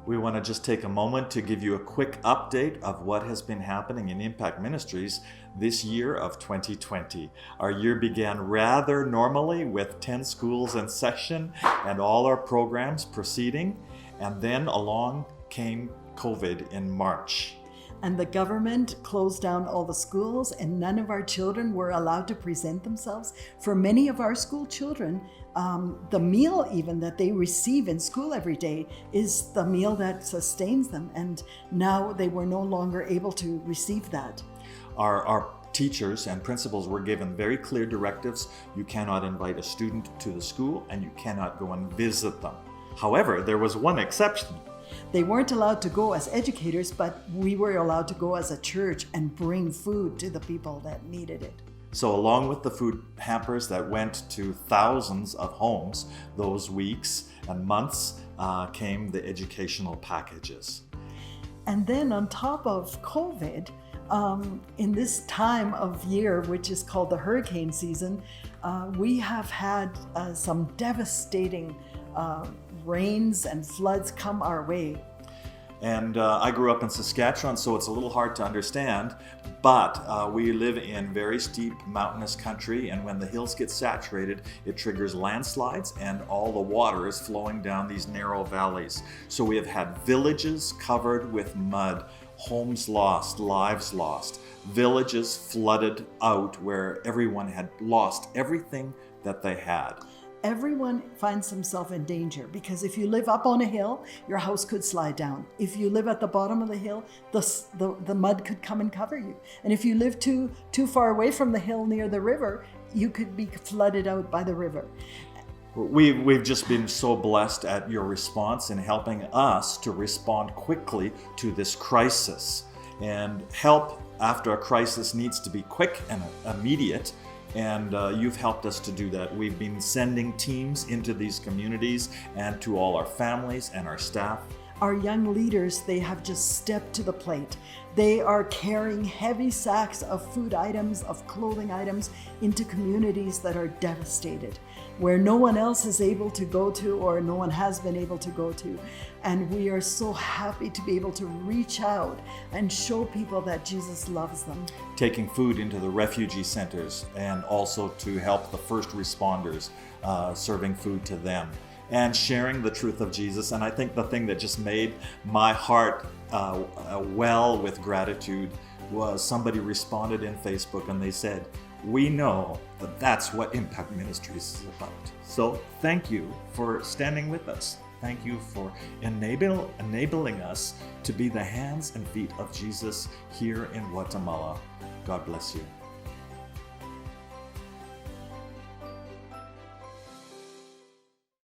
We want to just take a moment to give you a quick update of what has been happening in Impact Ministries this year of 2020. Our year began rather normally with 10 schools in session and all our programs proceeding, and then along came COVID in March. And the government closed down all the schools, and none of our children were allowed to present themselves. For many of our school children, the meal even that they receive in school every day is the meal that sustains them, and now they were no longer able to receive that. Our teachers and principals were given very clear directives. You cannot invite a student to the school, and you cannot go and visit them. However, there was one exception. They weren't allowed to go as educators, but we were allowed to go as a church and bring food to the people that needed it. So along with the food hampers that went to thousands of homes those weeks and months came the educational packages. And then on top of COVID, in this time of year, which is called the hurricane season, we have had some devastating rains and floods come our way. And I grew up in Saskatchewan, so it's a little hard to understand, but we live in very steep mountainous country, and when the hills get saturated, it triggers landslides and all the water is flowing down these narrow valleys. So we have had villages covered with mud, homes lost, lives lost, villages flooded out where everyone had lost everything that they had. Everyone finds himself in danger, because if you live up on a hill, your house could slide down. If you live at the bottom of the hill, the mud could come and cover you. And if you live too far away from the hill near the river, you could be flooded out by the river. We've just been so blessed at your response in helping us to respond quickly to this crisis. And help after a crisis needs to be quick and immediate. And you've helped us to do that. We've been sending teams into these communities and to all our families and our staff. Our young leaders, they have just stepped to the plate. They are carrying heavy sacks of food items, of clothing items into communities that are devastated, where no one else is able to go to or no one has been able to go to. And we are so happy to be able to reach out and show people that Jesus loves them. Taking food into the refugee centers and also to help the first responders, serving food to them and sharing the truth of Jesus. And I think the thing that just made my heart well with gratitude was somebody responded in Facebook and they said, "We know that that's what Impact Ministries is about." So thank you for standing with us. Thank you for enabling us to be the hands and feet of Jesus here in Guatemala. God bless you.